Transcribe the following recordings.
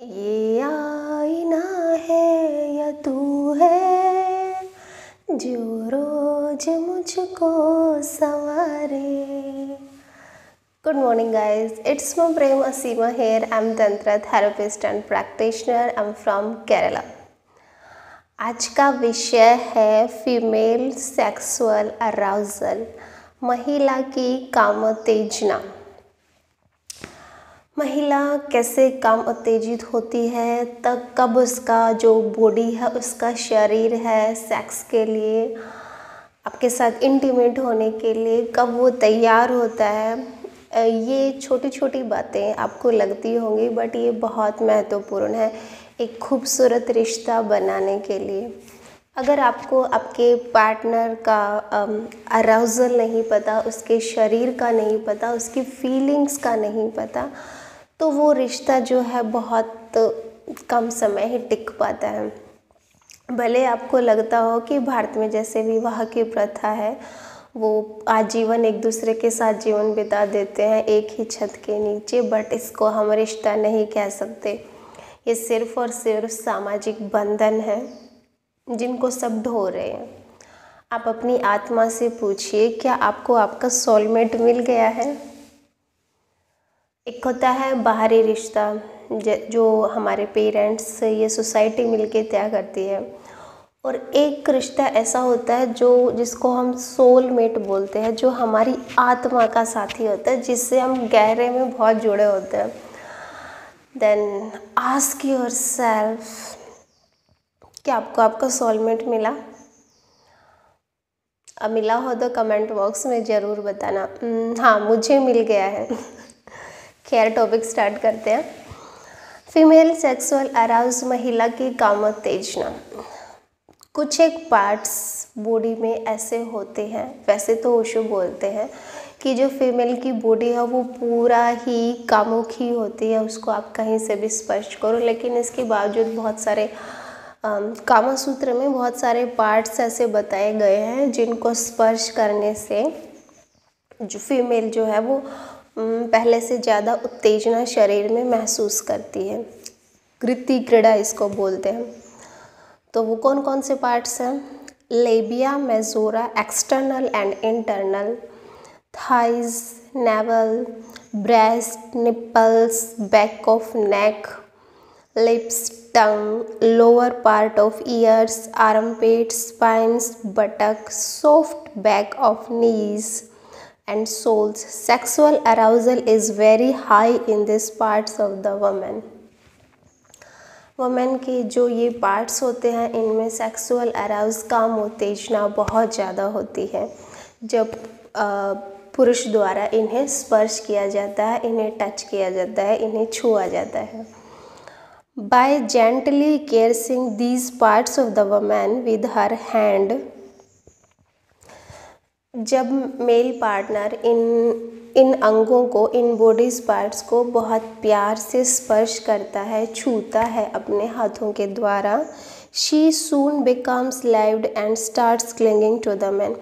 ये आईना है या तू है जो रोज मुझको संवारे। Good morning guys, it's my Prem Asima here. I'm Tantra therapist and practitioner. I'm from Kerala. आज का विषय है फीमेल सेक्सुअल अराउजल, महिला की कामोत्तेजना। महिला कैसे काम उत्तेजित होती है, तब कब उसका जो बॉडी है, उसका शरीर है सेक्स के लिए, आपके साथ इंटीमेट होने के लिए कब वो तैयार होता है। ये छोटी छोटी बातें आपको लगती होंगी, बट ये बहुत महत्वपूर्ण है एक खूबसूरत रिश्ता बनाने के लिए। अगर आपको आपके पार्टनर का अराउजल नहीं पता, उसके शरीर का नहीं पता, उसकी फीलिंग्स का नहीं पता, तो वो रिश्ता जो है बहुत कम समय ही टिक पाता है। भले आपको लगता हो कि भारत में जैसे विवाह की प्रथा है, वो आजीवन एक दूसरे के साथ जीवन बिता देते हैं एक ही छत के नीचे, बट इसको हम रिश्ता नहीं कह सकते। ये सिर्फ और सिर्फ सामाजिक बंधन है जिनको सब ढो रहे हैं। आप अपनी आत्मा से पूछिए, क्या आपको आपका सोलमेट मिल गया है? एक होता है बाहरी रिश्ता जो हमारे पेरेंट्स, ये सोसाइटी मिलके तय करती है, और एक रिश्ता ऐसा होता है जिसको हम सोलमेट बोलते हैं, जो हमारी आत्मा का साथी होता है, जिससे हम गहरे में बहुत जुड़े होते हैं। देन आस्क योरसेल्फ, क्या आपको आपका सोलमेट मिला? अब मिला हो तो कमेंट बॉक्स में ज़रूर बताना। हाँ, मुझे मिल गया है। खैर, टॉपिक स्टार्ट करते हैं। फीमेल सेक्सुअल अराउज, महिला की कामोत्तेजना। कुछ एक पार्ट्स बॉडी में ऐसे होते हैं, वैसे तो ओशो बोलते हैं कि जो फीमेल की बॉडी है वो पूरा ही कामुखी होती है, उसको आप कहीं से भी स्पर्श करो। लेकिन इसके बावजूद बहुत सारे कामा सूत्र में बहुत सारे पार्ट्स ऐसे बताए गए हैं जिनको स्पर्श करने से जो फीमेल जो है वो पहले से ज़्यादा उत्तेजना शरीर में महसूस करती है। कृति क्रीड़ा इसको बोलते हैं। तो वो कौन कौन से पार्ट्स हैं? Labia majora, external and internal, thighs, naval, breast, nipples, back of neck, lips, tongue, lower part of years, armpit, spines, बटक, soft back of knees and soles. Sexual arousal is very high in these parts of the woman. Women के जो ये parts होते हैं, इनमें sexual arouse काम उत्तेजना बहुत ज़्यादा होती है जब पुरुष द्वारा इन्हें स्पर्श किया जाता है, इन्हें टच किया जाता है, इन्हें छुआ जाता है। By gently caressing these parts of the woman with her hand, जब मेल पार्टनर इन अंगों को, इन बॉडीज पार्ट्स को बहुत प्यार से स्पर्श करता है, छूता है अपने हाथों के द्वारा, she soon becomes lived and starts clinging to the man,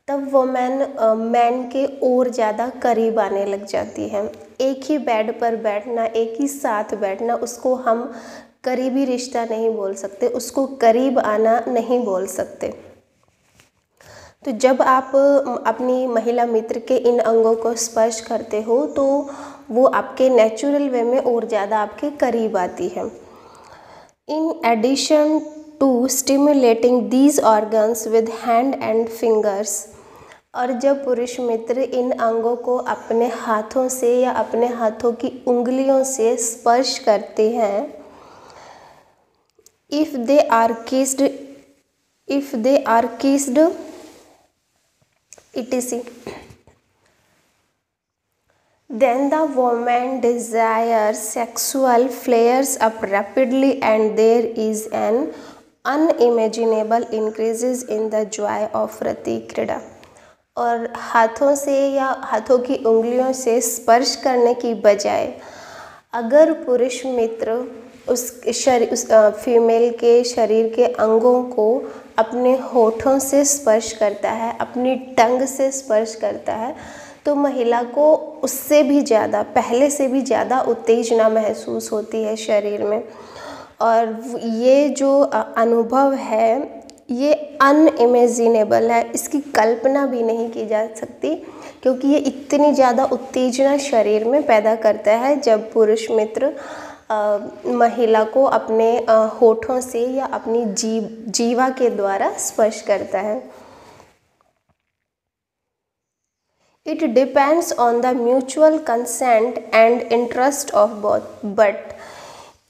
तब वो मैन के और ज़्यादा करीब आने लग जाती है। एक ही बेड पर बैठना, एक ही साथ बैठना, उसको हम करीबी रिश्ता नहीं बोल सकते, उसको करीब आना नहीं बोल सकते। तो जब आप अपनी महिला मित्र के इन अंगों को स्पर्श करते हो तो वो आपके नेचुरल वे में और ज़्यादा आपके करीब आती है। In addition to stimulating these organs with hand and fingers, और जब पुरुष मित्र इन अंगों को अपने हाथों से या अपने हाथों की उंगलियों से स्पर्श करते हैं, if they are kissed etc, then the woman desire sexual flares up rapidly and there is an unimaginable increases in the joy of रति क्रीड़ा। और हाथों से या हाथों की उंगलियों से स्पर्श करने की बजाय अगर पुरुष मित्र उस फीमेल के शरीर के अंगों को अपने होठों से स्पर्श करता है, अपनी टंग से स्पर्श करता है, तो महिला को उससे भी ज़्यादा, पहले से भी ज़्यादा उत्तेजना महसूस होती है शरीर में। और ये जो अनुभव है ये अनइमेजिनेबल है, इसकी कल्पना भी नहीं की जा सकती, क्योंकि ये इतनी ज़्यादा उत्तेजना शरीर में पैदा करता है जब पुरुष मित्र महिला को अपने होठों से या अपनी जीवा के द्वारा स्पर्श करता है। It depends on the mutual consent and interest of both, but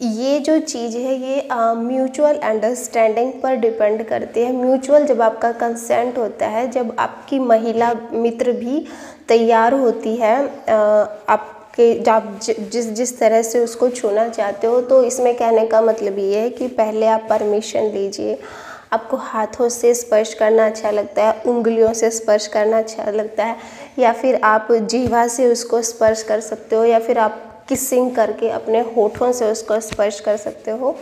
ये जो चीज़ है ये म्यूचुअल अंडरस्टैंडिंग पर डिपेंड करती है। म्यूचुअल जब आपका कंसेंट होता है, जब आपकी महिला मित्र भी तैयार होती है आपके जब जिस तरह से उसको छूना चाहते हो, तो इसमें कहने का मतलब ये है कि पहले आप परमिशन लीजिए। आपको हाथों से स्पर्श करना अच्छा लगता है, उंगलियों से स्पर्श करना अच्छा लगता है, या फिर आप जीवा से उसको स्पर्श कर सकते हो, या फिर आप किसिंग करके अपने होठों से उसको स्पर्श कर सकते हो।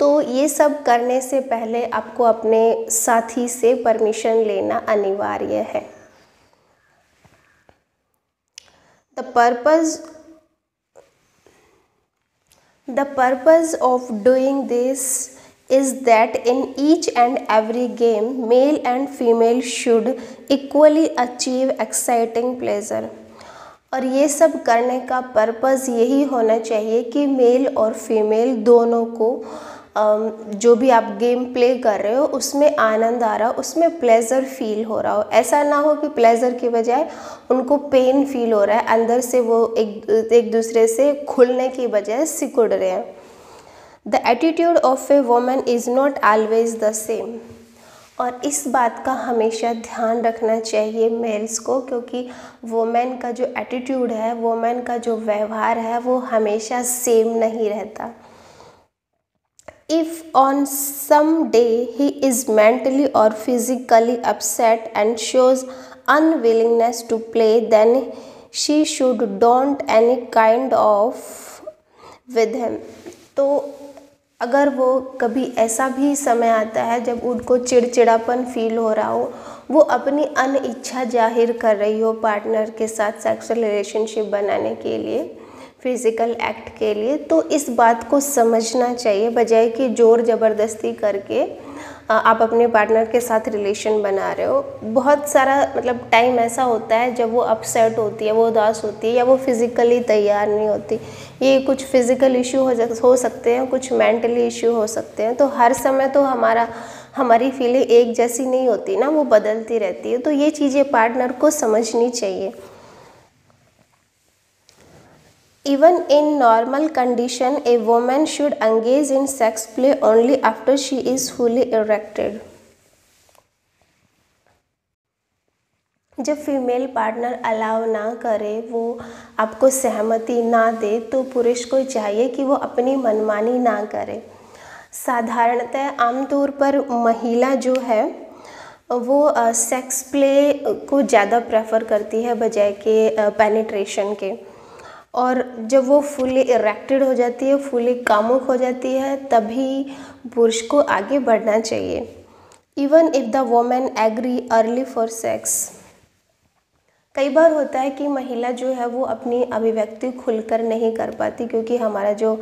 तो ये सब करने से पहले आपको अपने साथी से परमिशन लेना अनिवार्य है। The purpose of doing this is that in each and every game, male and female should equally achieve exciting pleasure। और ये सब करने का पर्पज़ यही होना चाहिए कि मेल और फीमेल दोनों को जो भी आप गेम प्ले कर रहे हो उसमें आनंद आ रहा हो, उसमें प्लेज़र फील हो रहा हो। ऐसा ना हो कि प्लेज़र की बजाय उनको पेन फील हो रहा है, अंदर से वो एक दूसरे से खुलने की बजाय सिकुड़ रहे हैं। The attitude of A woman is not always the same. और इस बात का हमेशा ध्यान रखना चाहिए मेल्स को, क्योंकि वोमेन का जो एटीट्यूड है, वोमेन का जो व्यवहार है, वो हमेशा सेम नहीं रहता। If on some day he is mentally or physically upset and shows unwillingness to play, then she should don't any kind of with him। तो अगर वो कभी ऐसा भी समय आता है जब उनको चिड़चिड़ापन फील हो रहा हो, वो अपनी अनिच्छा जाहिर कर रही हो पार्टनर के साथ सेक्सुअल रिलेशनशिप बनाने के लिए, फिज़िकल एक्ट के लिए, तो इस बात को समझना चाहिए, बजाय कि ज़ोर ज़बरदस्ती करके आप अपने पार्टनर के साथ रिलेशन बना रहे हो। बहुत सारा मतलब टाइम ऐसा होता है जब वो अपसेट होती है, वो उदास होती है, या वो फिज़िकली तैयार नहीं होती। ये कुछ फिज़िकल इशू हो सकते हैं, कुछ मेंटली इशू हो सकते हैं। तो हर समय तो हमारी फीलिंग एक जैसी नहीं होती ना, वो बदलती रहती है। तो ये चीज़ें पार्टनर को समझनी चाहिए। Even in normal condition, a woman should engage in sex play only after she is fully erected। जब फीमेल पार्टनर अलाउ ना करे, वो आपको सहमति ना दे, तो पुरुष को चाहिए कि वो अपनी मनमानी ना करे। साधारणतः आमतौर पर महिला जो है वो सेक्स प्ले को ज़्यादा प्रेफर करती है बजाय के पेनिट्रेशन के। और जब वो फुली इरेक्टेड हो जाती है, फुली कामुक हो जाती है, तभी पुरुष को आगे बढ़ना चाहिए। Even if the women agree early for sex. कई बार होता है कि महिला जो है वो अपनी अभिव्यक्ति खुलकर नहीं कर पाती, क्योंकि हमारा जो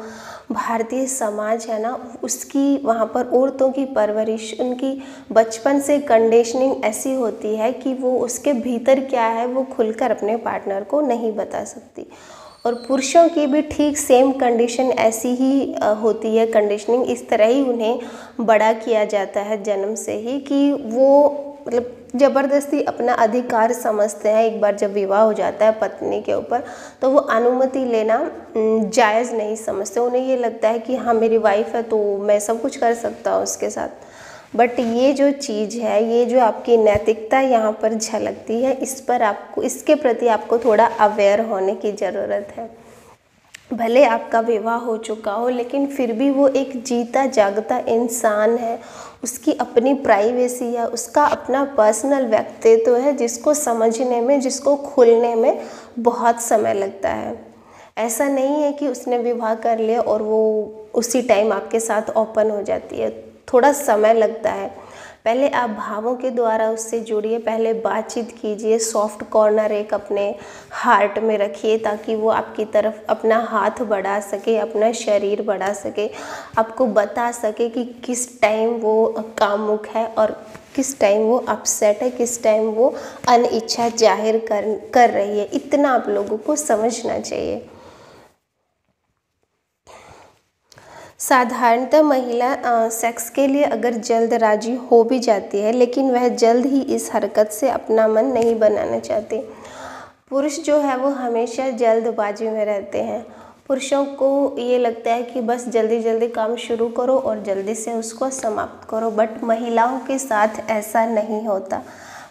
भारतीय समाज है ना, उसकी वहाँ पर औरतों की परवरिश, उनकी बचपन से कंडीशनिंग ऐसी होती है कि वो उसके भीतर क्या है वो खुलकर अपने पार्टनर को नहीं बता सकती। और पुरुषों की भी ठीक सेम कंडीशन ऐसी ही होती है, कंडीशनिंग इस तरह ही उन्हें बड़ा किया जाता है जन्म से ही, कि वो मतलब ज़बरदस्ती अपना अधिकार समझते हैं। एक बार जब विवाह हो जाता है पत्नी के ऊपर, तो वो अनुमति लेना जायज़ नहीं समझते। उन्हें ये लगता है कि हाँ मेरी वाइफ है तो मैं सब कुछ कर सकता हूँ उसके साथ। बट ये जो चीज़ है, ये जो आपकी नैतिकता यहाँ पर झलकती है, इस पर आपको, इसके प्रति आपको थोड़ा अवेयर होने की ज़रूरत है। भले आपका विवाह हो चुका हो, लेकिन फिर भी वो एक जीता जागता इंसान है, उसकी अपनी प्राइवेसी है, उसका अपना पर्सनल व्यक्तित्व है, जिसको समझने में, जिसको खुलने में बहुत समय लगता है। ऐसा नहीं है कि उसने विवाह कर लिया और वो उसी टाइम आपके साथ ओपन हो जाती है। थोड़ा समय लगता है। पहले आप भावों के द्वारा उससे जुड़िए, पहले बातचीत कीजिए, सॉफ्ट कॉर्नर एक अपने हार्ट में रखिए ताकि वो आपकी तरफ अपना हाथ बढ़ा सके, अपना शरीर बढ़ा सके, आपको बता सके कि किस टाइम वो कामुक है और किस टाइम वो अपसेट है, किस टाइम वो अनिच्छा जाहिर कर रही है। इतना आप लोगों को समझना चाहिए। साधारणतः महिला सेक्स के लिए अगर जल्द राजी हो भी जाती है, लेकिन वह जल्द ही इस हरकत से अपना मन नहीं बनाना चाहती। पुरुष जो है वो हमेशा जल्दबाजी में रहते हैं। पुरुषों को ये लगता है कि बस जल्दी जल्दी काम शुरू करो और जल्दी से उसको समाप्त करो, बट महिलाओं के साथ ऐसा नहीं होता।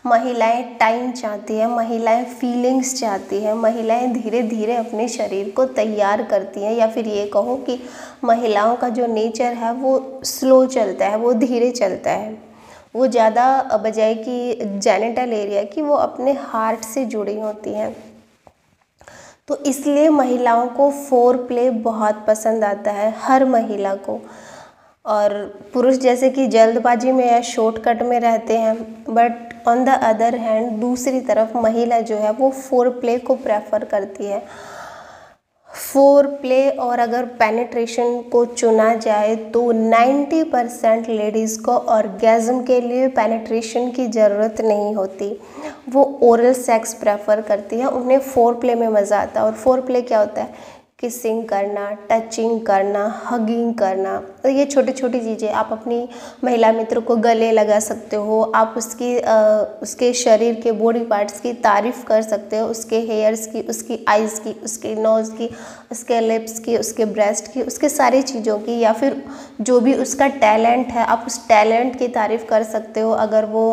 महिलाएं टाइम चाहती है, महिलाएं फीलिंग्स चाहती है, महिलाएं धीरे धीरे अपने शरीर को तैयार करती हैं, या फिर ये कहो कि महिलाओं का जो नेचर है वो स्लो चलता है, वो धीरे चलता है। वो ज़्यादा बजाय कि जेनिटल एरिया की वो अपने हार्ट से जुड़ी होती हैं। तो इसलिए महिलाओं को फोर प्ले बहुत पसंद आता है, हर महिला को। और पुरुष जैसे कि जल्दबाजी में या शॉर्टकट में रहते हैं, but on the other hand दूसरी तरफ महिला जो है वो फोर प्ले को प्रेफर करती है। फोर प्ले और अगर पेनिट्रेशन को चुना जाए तो 90% लेडीज़ को ऑर्गेज़म के लिए पेनिट्रेशन की ज़रूरत नहीं होती, वो ओरल सेक्स प्रेफर करती है, उन्हें फोर प्ले में मज़ा आता है। और फोर प्ले क्या होता है? किसिंग करना, टचिंग करना, हगिंग करना। तो ये छोटी छोटी चीज़ें आप अपनी महिला मित्र को गले लगा सकते हो, आप उसके शरीर के बॉडी पार्ट्स की तारीफ़ कर सकते हो, उसके हेयर्स की, उसकी आइज़ की, उसके नोज़ की, उसके लिप्स की, उसके ब्रेस्ट की, उसके सारी चीज़ों की, या फिर जो भी उसका टैलेंट है आप उस टैलेंट की तारीफ़ कर सकते हो। अगर वो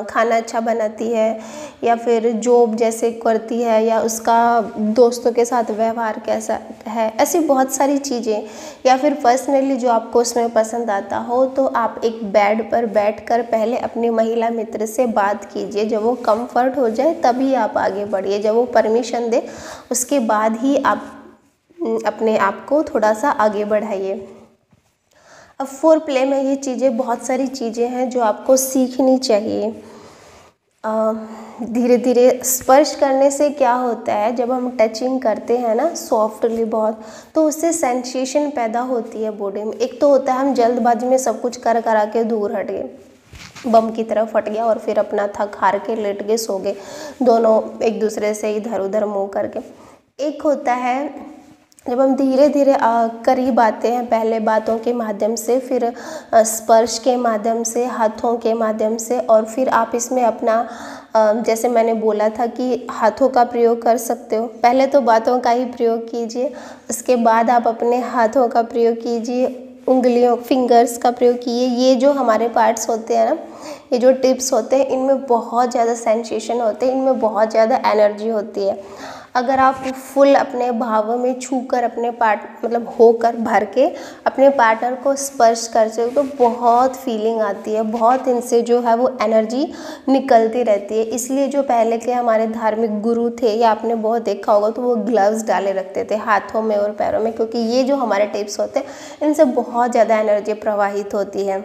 खाना अच्छा बनाती है या फिर जॉब जैसे करती है, या उसका दोस्तों के साथ व्यवहार कैसा है, ऐसी बहुत सारी चीज़ें, या फिर पर्सनली जो आपको उसमें पसंद आता हो, तो आप एक बेड पर बैठकर पहले अपनी महिला मित्र से बात कीजिए। जब वो कंफर्ट हो जाए तभी आप आगे बढ़िए, जब वो परमिशन दे उसके बाद ही आप अपने आप को थोड़ा सा आगे बढ़ाइए। अब फोर प्ले में ये चीज़ें, बहुत सारी चीज़ें हैं जो आपको सीखनी चाहिए। धीरे धीरे स्पर्श करने से क्या होता है, जब हम टचिंग करते हैं ना सॉफ्टली बहुत, तो उससे सेंसेशन पैदा होती है बॉडी में। एक तो होता है हम जल्दबाजी में सब कुछ करा के दूर हट गए, बम की तरफ हट गया और फिर अपना थक हार के लेट गए, सो गए, दोनों एक दूसरे से इधर उधर मुँह करके। एक होता है जब हम धीरे धीरे करीब आते हैं, पहले बातों के माध्यम से, फिर स्पर्श के माध्यम से, हाथों के माध्यम से, और फिर आप इसमें अपना जैसे मैंने बोला था कि हाथों का प्रयोग कर सकते हो। पहले तो बातों का ही प्रयोग कीजिए, उसके बाद आप अपने हाथों का प्रयोग कीजिए, उंगलियों फिंगर्स का प्रयोग कीजिए। ये जो हमारे पार्ट्स होते हैं ना, ये जो टिप्स होते हैं, इनमें बहुत ज़्यादा सेंसेशन होते हैं, इनमें बहुत ज़्यादा एनर्जी होती है। अगर आप फुल अपने भावों में छूकर अपने मतलब होकर भर के अपने पार्टनर को स्पर्श करते हो तो बहुत फीलिंग आती है, बहुत इनसे जो है वो एनर्जी निकलती रहती है। इसलिए जो पहले के हमारे धार्मिक गुरु थे, या आपने बहुत देखा होगा, तो वो ग्लव्स डाले रखते थे हाथों में और पैरों में, क्योंकि ये जो हमारे टिप्स होते हैं इनसे बहुत ज़्यादा एनर्जी प्रवाहित होती है।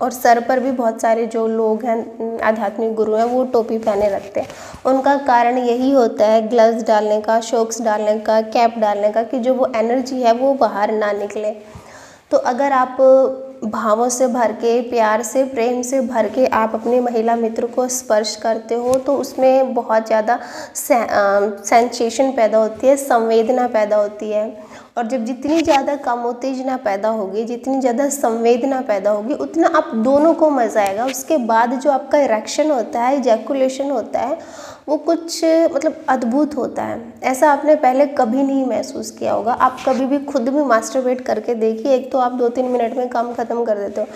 और सर पर भी बहुत सारे जो लोग हैं आध्यात्मिक गुरु हैं वो टोपी पहने रखते हैं, उनका कारण यही होता है ग्लव्स डालने का, शॉक्स डालने का, कैप डालने का, कि जो वो एनर्जी है वो बाहर ना निकले। तो अगर आप भावों से भर के, प्यार से, प्रेम से भर के आप अपने महिला मित्र को स्पर्श करते हो तो उसमें बहुत ज़्यादा सेंसेशन पैदा होती है, संवेदना पैदा होती है। और जब जितनी ज़्यादा कामोत्तेजना पैदा होगी, जितनी ज़्यादा संवेदना पैदा होगी, उतना आप दोनों को मज़ा आएगा। उसके बाद जो आपका इरेक्शन होता है, इजैकुलेशन होता है, वो कुछ मतलब अद्भुत होता है। ऐसा आपने पहले कभी नहीं महसूस किया होगा। आप कभी भी खुद भी मास्टरबेट करके देखिए। एक तो आप 2-3 मिनट में काम ख़त्म कर देते हो,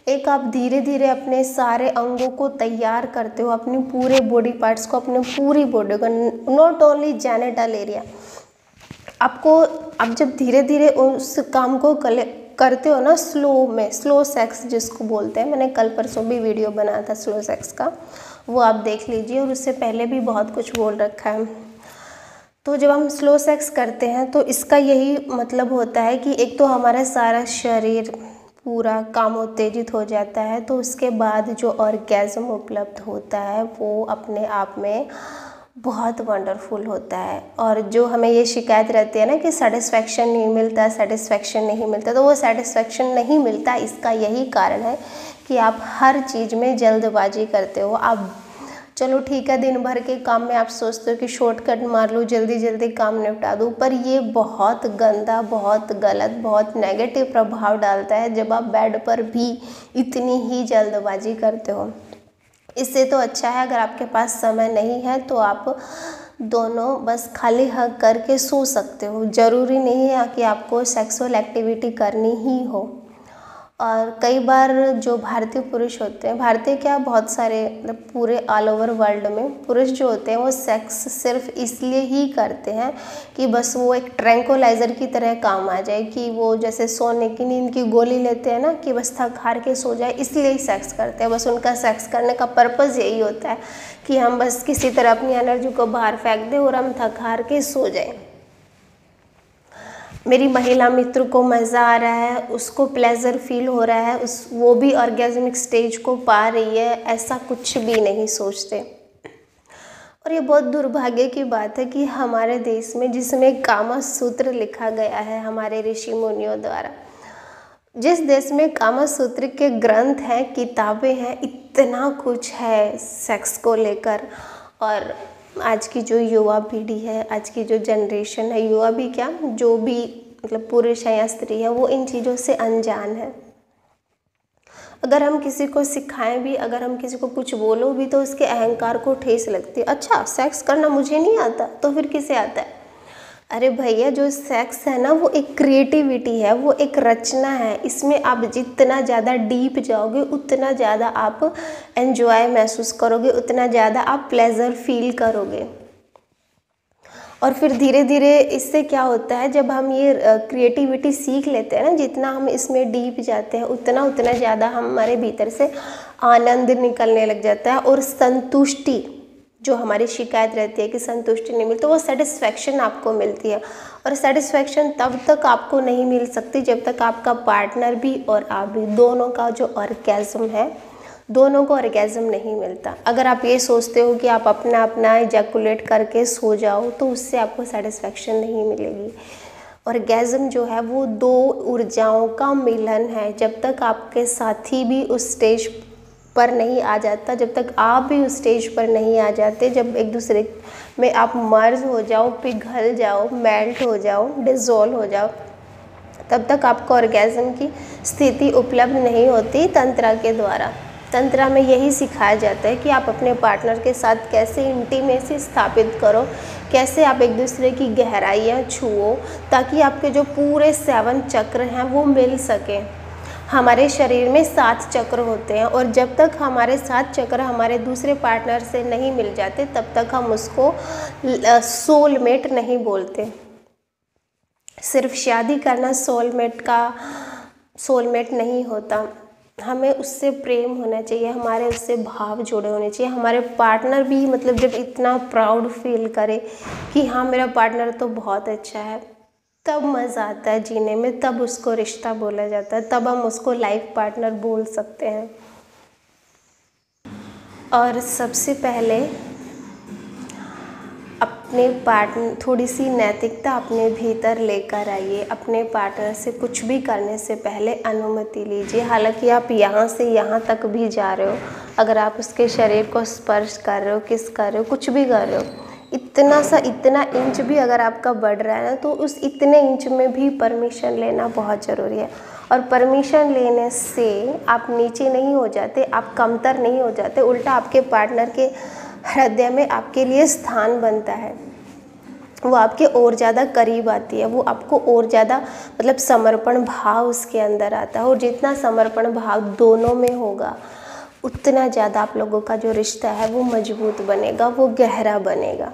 एक आप धीरे धीरे अपने सारे अंगों को तैयार करते हो, अपने पूरे बॉडी पार्ट्स को, अपने पूरी बॉडी को, नॉट ओनली जेनिटल एरिया। आप जब धीरे धीरे उस काम को करते हो ना, स्लो में, स्लो सेक्स जिसको बोलते हैं, मैंने कल परसों भी वीडियो बनाया था स्लो सेक्स का, वो आप देख लीजिए, और उससे पहले भी बहुत कुछ बोल रखा है। तो जब हम स्लो सेक्स करते हैं तो इसका यही मतलब होता है कि एक तो हमारा सारा शरीर पूरा काम उत्तेजित हो जाता है, तो उसके बाद जो ऑर्गेज़म उपलब्ध होता है वो अपने आप में बहुत वंडरफुल होता है। और जो हमें ये शिकायत रहती है ना कि सेटिस्फेक्शन नहीं मिलता, सेटिस्फेक्शन नहीं मिलता, तो वो सेटिस्फेक्शन नहीं मिलता, इसका यही कारण है कि आप हर चीज़ में जल्दबाजी करते हो। आप चलो ठीक है, दिन भर के काम में आप सोचते हो कि शॉर्टकट मार लूँ, जल्दी जल्दी काम निपटा दूँ, पर ये बहुत गंदा, बहुत गलत, बहुत नेगेटिव प्रभाव डालता है जब आप बेड पर भी इतनी ही जल्दबाजी करते हो। इससे तो अच्छा है अगर आपके पास समय नहीं है तो आप दोनों बस खाली हग करके सो सकते हो। ज़रूरी नहीं है कि आपको सेक्सुअल एक्टिविटी करनी ही हो। और कई बार जो भारतीय पुरुष होते हैं, भारतीय क्या बहुत सारे मतलब पूरे ऑल ओवर वर्ल्ड में पुरुष जो होते हैं वो सेक्स सिर्फ इसलिए ही करते हैं कि बस वो एक ट्रैंक्विलाइज़र की तरह काम आ जाए, कि वो जैसे सोने की नींद की गोली लेते हैं ना कि बस थक हार के सो जाए, इसलिए ही सेक्स करते हैं। बस उनका सेक्स करने का पर्पज़ यही होता है कि हम बस किसी तरह अपनी एनर्जी को बाहर फेंक दें और हम थक हार के सो जाएं। मेरी महिला मित्र को मज़ा आ रहा है, उसको प्लेजर फील हो रहा है, वो भी ऑर्गेज़मिक स्टेज को पा रही है, ऐसा कुछ भी नहीं सोचते। और ये बहुत दुर्भाग्य की बात है कि हमारे देश में, जिसमें कामा सूत्र लिखा गया है हमारे ऋषि मुनियों द्वारा, जिस देश में कामा सूत्र के ग्रंथ हैं, किताबें हैं, इतना कुछ है सेक्स को लेकर, और आज की जो युवा पीढ़ी है, आज की जो जनरेशन है, युवा भी क्या, जो भी मतलब पुरुष है या स्त्री है, वो इन चीज़ों से अनजान है। अगर हम किसी को सिखाएं भी, अगर हम किसी को कुछ बोलो भी, तो उसके अहंकार को ठेस लगती है। अच्छा, सेक्स करना मुझे नहीं आता, तो फिर किसे आता है? अरे भैया, जो सेक्स है ना वो एक क्रिएटिविटी है, वो एक रचना है। इसमें आप जितना ज़्यादा डीप जाओगे उतना ज़्यादा आप एंजॉय महसूस करोगे, उतना ज़्यादा आप प्लेजर फील करोगे। और फिर धीरे धीरे इससे क्या होता है, जब हम ये क्रिएटिविटी सीख लेते हैं ना, जितना हम इसमें डीप जाते हैं उतना ज़्यादा हमारे भीतर से आनंद निकलने लग जाता है। और संतुष्टि, जो हमारी शिकायत रहती है कि संतुष्टि नहीं मिलती, तो वो सेटिस्फेक्शन आपको मिलती है। और सेटिस्फेक्शन तब तक आपको नहीं मिल सकती जब तक आपका पार्टनर भी और आप भी, दोनों का जो ऑर्गेज़म है, दोनों को ऑर्गेज़म नहीं मिलता। अगर आप ये सोचते हो कि आप अपना अपना इजैकुलेट करके सो जाओ, तो उससे आपको सेटिस्फेक्शन नहीं मिलेगी। ऑर्गेज़म जो है वो दो ऊर्जाओं का मिलन है। जब तक आपके साथी भी उस स्टेज पर नहीं आ जाता, जब तक आप भी उस स्टेज पर नहीं आ जाते, जब एक दूसरे में आप मर्ज हो जाओ, पिघल जाओ, मेल्ट हो जाओ, डिज़ोल्व हो जाओ, तब तक आपको ऑर्गेज़म की स्थिति उपलब्ध नहीं होती तंत्रा के द्वारा। तंत्रा में यही सिखाया जाता है कि आप अपने पार्टनर के साथ कैसे इंटीमेसी स्थापित करो, कैसे आप एक दूसरे की गहराइयाँ छुओ, ताकि आपके जो पूरे 7 चक्र हैं वो मिल सकें। हमारे शरीर में 7 चक्र होते हैं, और जब तक हमारे 7 चक्र हमारे दूसरे पार्टनर से नहीं मिल जाते, तब तक हम उसको सोलमेट नहीं बोलते। सिर्फ शादी करना सोलमेट नहीं होता। हमें उससे प्रेम होना चाहिए, हमारे उससे भाव जुड़े होने चाहिए। हमारे पार्टनर भी मतलब जब इतना प्राउड फील करे कि हाँ मेरा पार्टनर तो बहुत अच्छा है, तब मज़ा आता है जीने में, तब उसको रिश्ता बोला जाता है, तब हम उसको लाइफ पार्टनर बोल सकते हैं। और सबसे पहले अपने पार्टनर, थोड़ी सी नैतिकता अपने भीतर लेकर आइए। अपने पार्टनर से कुछ भी करने से पहले अनुमति लीजिए। हालांकि आप यहाँ से यहाँ तक भी जा रहे हो, अगर आप उसके शरीर को स्पर्श कर रहे हो, किस कर रहे हो, कुछ भी कर रहे हो, इतना इंच भी अगर आपका बढ़ रहा है ना, तो उस इतने इंच में भी परमिशन लेना बहुत ज़रूरी है। और परमिशन लेने से आप नीचे नहीं हो जाते, आप कमतर नहीं हो जाते, उल्टा आपके पार्टनर के हृदय में आपके लिए स्थान बनता है। वो आपके और ज़्यादा करीब आती है, वो आपको और ज़्यादा मतलब समर्पण भाव उसके अंदर आता है। और जितना समर्पण भाव दोनों में होगा, उतना ज़्यादा आप लोगों का जो रिश्ता है वो मजबूत बनेगा, वो गहरा बनेगा।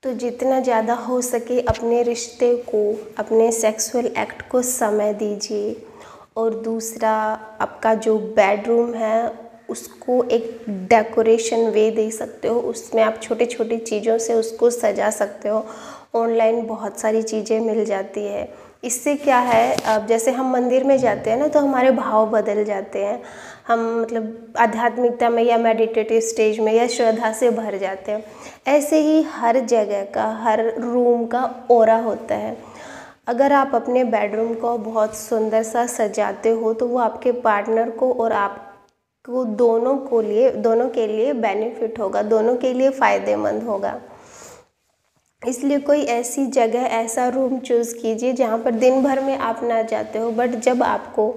तो जितना ज़्यादा हो सके अपने रिश्ते को, अपने सेक्सुअल एक्ट को समय दीजिए। और दूसरा, आपका जो बेडरूम है उसको एक डेकोरेशन वे दे सकते हो, उसमें आप छोटी छोटी चीज़ों से उसको सजा सकते हो। ऑनलाइन बहुत सारी चीज़ें मिल जाती है। इससे क्या है, अब जैसे हम मंदिर में जाते हैं ना तो हमारे भाव बदल जाते हैं, हम मतलब आध्यात्मिकता में या मेडिटेटिव स्टेज में या श्रद्धा से भर जाते हैं। ऐसे ही हर जगह का, हर रूम का ऑरा होता है। अगर आप अपने बेडरूम को बहुत सुंदर सा सजाते हो तो वो आपके पार्टनर को और आपको दोनों के लिए बेनिफिट होगा, दोनों के लिए फ़ायदेमंद होगा। इसलिए कोई ऐसी जगह, ऐसा रूम चूज़ कीजिए जहाँ पर दिन भर में आप ना जाते हो, बट जब आपको,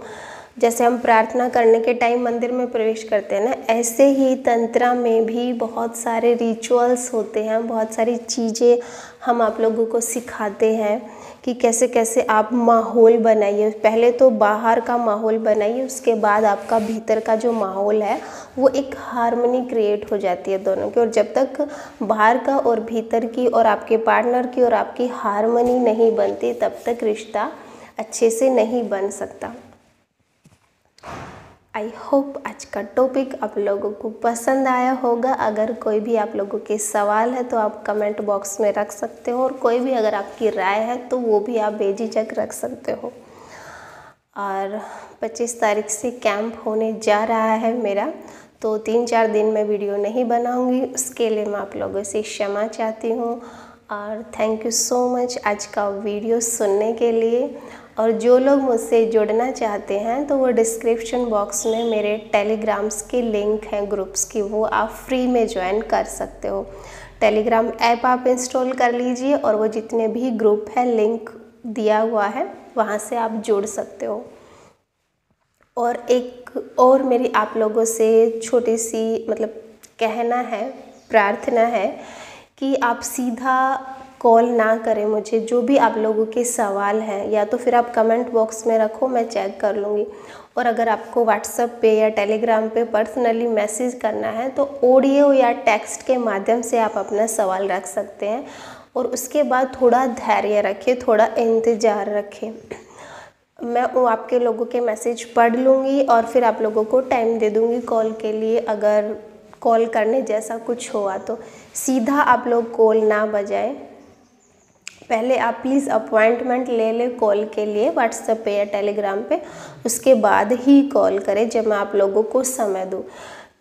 जैसे हम प्रार्थना करने के टाइम मंदिर में प्रवेश करते हैं ना, ऐसे ही तंत्रा में भी बहुत सारे रिचुअल्स होते हैं, बहुत सारी चीज़ें हम आप लोगों को सिखाते हैं कि कैसे कैसे आप माहौल बनाइए। पहले तो बाहर का माहौल बनाइए, उसके बाद आपका भीतर का जो माहौल है वो एक हार्मनी क्रिएट हो जाती है दोनों की। और जब तक बाहर का और भीतर की और आपके पार्टनर की और आपकी हार्मनी नहीं बनती, तब तक रिश्ता अच्छे से नहीं बन सकता। आई होप आज का टॉपिक आप लोगों को पसंद आया होगा। अगर कोई भी आप लोगों के सवाल है तो आप कमेंट बॉक्स में रख सकते हो, और कोई भी अगर आपकी राय है तो वो भी आप बेझिझक रख सकते हो। और 25 तारीख से कैंप होने जा रहा है मेरा, तो 3-4 दिन में वीडियो नहीं बनाऊंगी, उसके लिए मैं आप लोगों से क्षमा चाहती हूँ। और थैंक यू सो मच आज का वीडियो सुनने के लिए। और जो लोग मुझसे जुड़ना चाहते हैं तो वो डिस्क्रिप्शन बॉक्स में मेरे टेलीग्राम्स की लिंक हैं ग्रुप्स की, वो आप फ्री में ज्वाइन कर सकते हो। टेलीग्राम ऐप आप इंस्टॉल कर लीजिए और वो जितने भी ग्रुप है लिंक दिया हुआ है, वहाँ से आप जुड़ सकते हो। और एक और मेरी आप लोगों से छोटी सी मतलब कहना है, प्रार्थना है कि आप सीधा कॉल ना करें मुझे। जो भी आप लोगों के सवाल हैं या तो फिर आप कमेंट बॉक्स में रखो, मैं चेक कर लूँगी। और अगर आपको व्हाट्सएप पे या टेलीग्राम पे पर्सनली मैसेज करना है तो ऑडियो या टेक्स्ट के माध्यम से आप अपना सवाल रख सकते हैं। और उसके बाद थोड़ा धैर्य रखें, थोड़ा इंतज़ार रखें। मैं वो आपके लोगों के मैसेज पढ़ लूँगी और फिर आप लोगों को टाइम दे दूँगी कॉल के लिए। अगर कॉल करने जैसा कुछ हुआ तो सीधा आप लोग कॉल ना बजाएं, पहले आप प्लीज़ अपॉइंटमेंट ले लें कॉल के लिए व्हाट्सएप पे या टेलीग्राम पे, उसके बाद ही कॉल करें जब मैं आप लोगों को समय दूँ।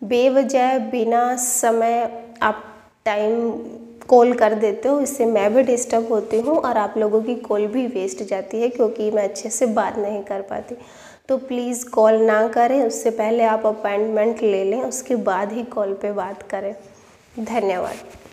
बेवजह बिना समय आप टाइम कॉल कर देते हो, इससे मैं भी डिस्टर्ब होती हूँ और आप लोगों की कॉल भी वेस्ट जाती है क्योंकि मैं अच्छे से बात नहीं कर पाती। तो प्लीज़ कॉल ना करें, उससे पहले आप अपॉइंटमेंट ले लें, उसके बाद ही कॉल पे बात करें। धन्यवाद।